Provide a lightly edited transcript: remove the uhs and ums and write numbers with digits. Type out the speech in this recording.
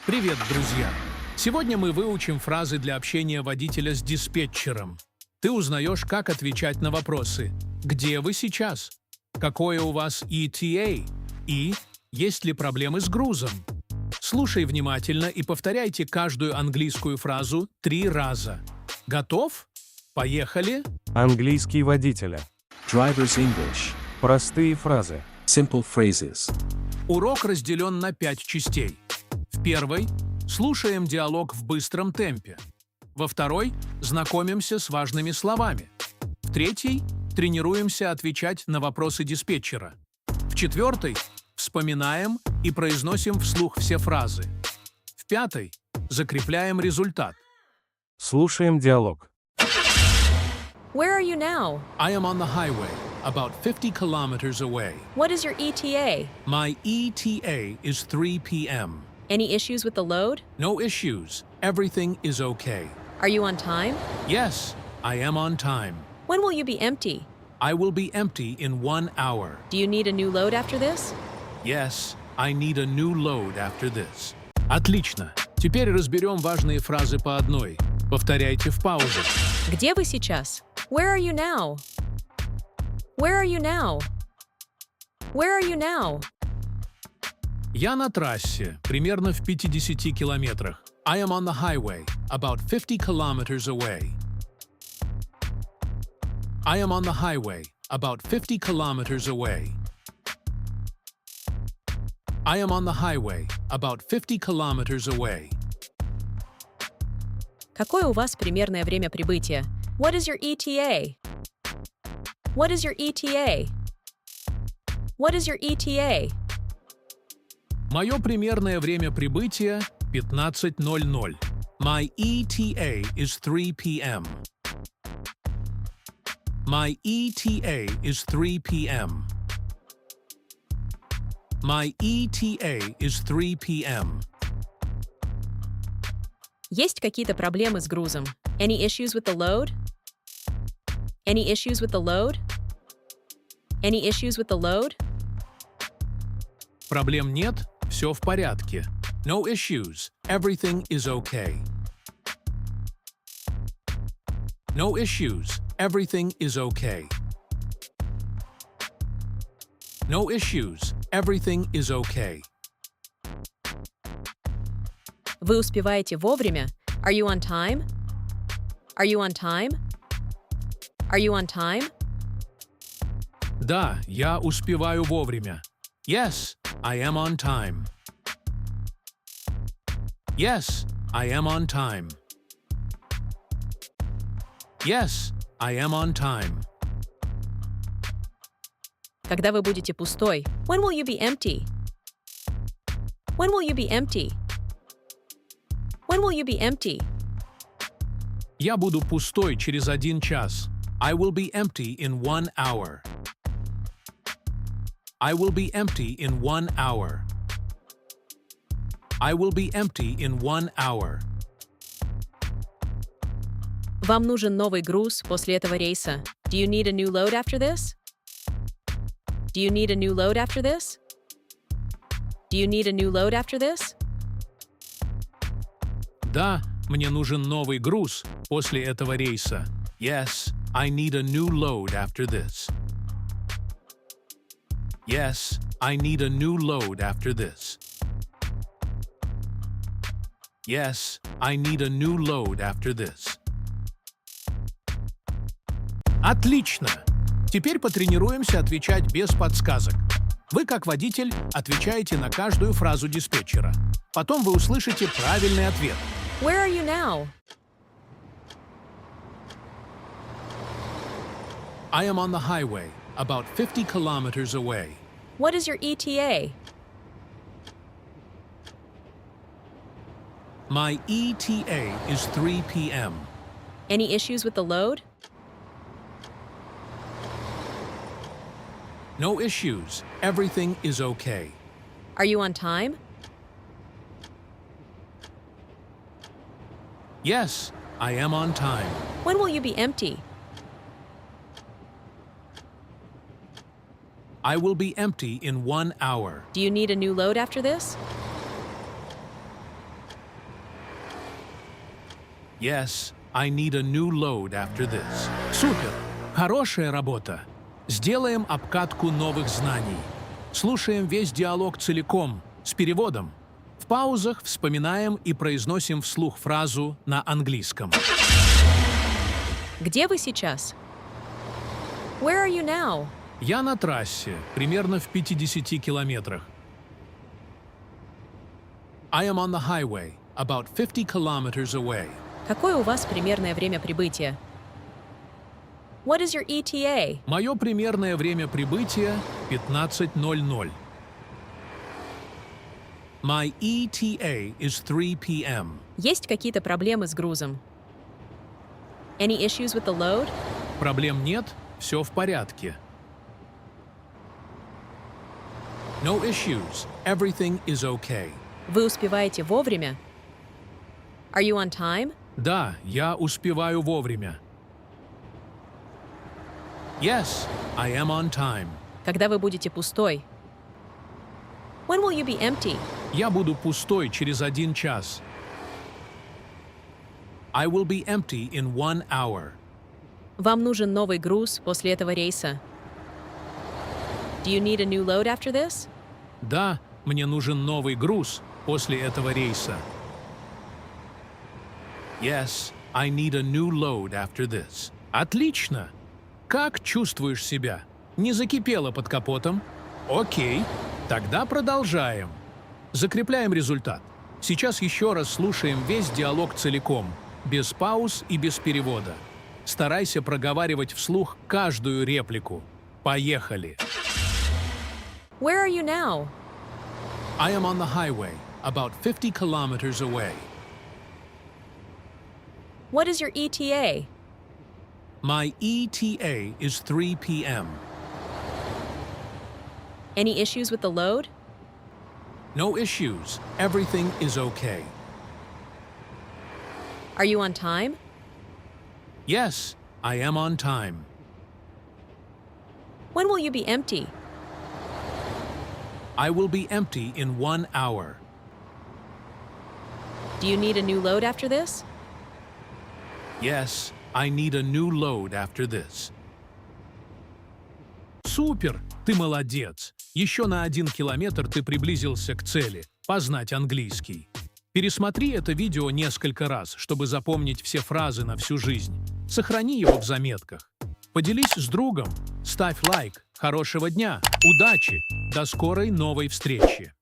Привет, друзья! Сегодня мы выучим фразы для общения водителя с диспетчером. Ты узнаешь, как отвечать на вопросы. Где вы сейчас? Какое у вас ETA? И есть ли проблемы с грузом? Слушай внимательно и повторяйте каждую английскую фразу 3 раза. Готов? Поехали! Английский водителя. Driver's English. Простые фразы. Simple phrases. Урок разделен на 5 частей. В первой слушаем диалог в быстром темпе. Во второй знакомимся с важными словами. В третьей тренируемся отвечать на вопросы диспетчера. В четвертой вспоминаем и произносим вслух все фразы. В пятой закрепляем результат. Слушаем диалог. Where are you now? I am on the highway, about 50 kilometers away. What is your ETA? My ETA is 3 p.m. Any issues with the load? No issues. Everything is okay. Are you on time? Yes, I am on time. When will you be empty? I will be empty in 1 hour. Do you need a new load after this? Yes, I need a new load after this. Отлично. Теперь разберем важные фразы по одной. Повторяйте в паузах. Где вы сейчас? Where are you now? Where are you now? Where are you now? Я на трассе, примерно в 50 километрах. I am on the highway, about 50 kilometers away. I am on the highway, about 50 kilometers away. I am on the highway, about 50 kilometers away. Какое у вас примерное время прибытия? What is your ETA? What is your ETA? What is your ETA? Мое примерное время прибытия 15:00. My ETA is 3 p.m. My ETA is 3 p.m. My ETA is 3 p.m. Есть какие-то проблемы с грузом? Any issues with the load? Any issues with the load? Any issues with the load? Проблем нет, все в порядке. No issues, everything is okay. No issues, everything is okay. No issues, everything is okay. Вы успеваете вовремя? Are you on time? Are you on time? Are you on time? Да, я успеваю вовремя. Yes, I am on time. Yes, I am on time. Yes, I am on time. Когда вы будете пустой? When will you be empty? When will you be empty? When will you be empty? Я буду пустой через 1 час. I will be empty in 1 hour. I will be empty in 1 hour. I will be empty in 1 hour. Вам нужен новый груз после этого рейса. Do you need a new load after this? Do you need a new load after this? Do you need a new load after this? Да, мне нужен новый груз после этого рейса. Yes, I need a new load after this. Yes, I need a new load after this. Yes, I need a new load after this. Отлично! Теперь потренируемся отвечать без подсказок. Вы, как водитель, отвечаете на каждую фразу диспетчера. Потом вы услышите правильный ответ. Where are you now? I am on the highway, about 50 kilometers away. What is your ETA? My ETA is 3 p.m. Any issues with the load? No issues. Everything is okay. Are you on time? Yes, I am on time. When will you be empty? I will be empty in 1 hour. Do you need a new load after this? Yes, I need a new load after this. Супер! Хорошая работа! Сделаем обкатку новых знаний. Слушаем весь диалог целиком, с переводом. В паузах вспоминаем и произносим вслух фразу на английском. Где вы сейчас? Where are you now? Я на трассе, примерно в 50 километрах. I am on the highway, about 50 kilometers away. Какое у вас примерное время прибытия? What is your ETA? Мое примерное время прибытия — 15:00. My ETA is 3 p.m. Есть какие-то проблемы с грузом? Any issues with the load? Проблем нет, все в порядке. No issues, everything is okay. Вы успеваете вовремя? Are you on time? Да, я успеваю вовремя. Yes, I am on time. Когда вы будете пустой? When will you be empty? Я буду пустой через 1 час. I will be empty in 1 hour. Вам нужен новый груз после этого рейса? Do you need a new load after this? Да, мне нужен новый груз после этого рейса. Yes, I need a new load after this. Отлично! Как чувствуешь себя? Не закипело под капотом? Окей, тогда продолжаем. Закрепляем результат. Сейчас еще раз слушаем весь диалог целиком, без пауз и без перевода. Старайся проговаривать вслух каждую реплику. Поехали! Where are you now? I am on the highway, about 50 kilometers away. What is your ETA? My ETA is 3 p.m. Any issues with the load? No issues. Everything is okay. Are you on time? Yes, I am on time. When will you be empty? I will be empty in 1 hour. Do you need a new load after this? Yes, I need a new load after this. Супер! Ты молодец! Еще на 1 километр ты приблизился к цели – познать английский. Пересмотри это видео несколько раз, чтобы запомнить все фразы на всю жизнь. Сохрани его в заметках. Поделись с другом. Ставь лайк. Хорошего дня. Удачи. До скорой новой встречи.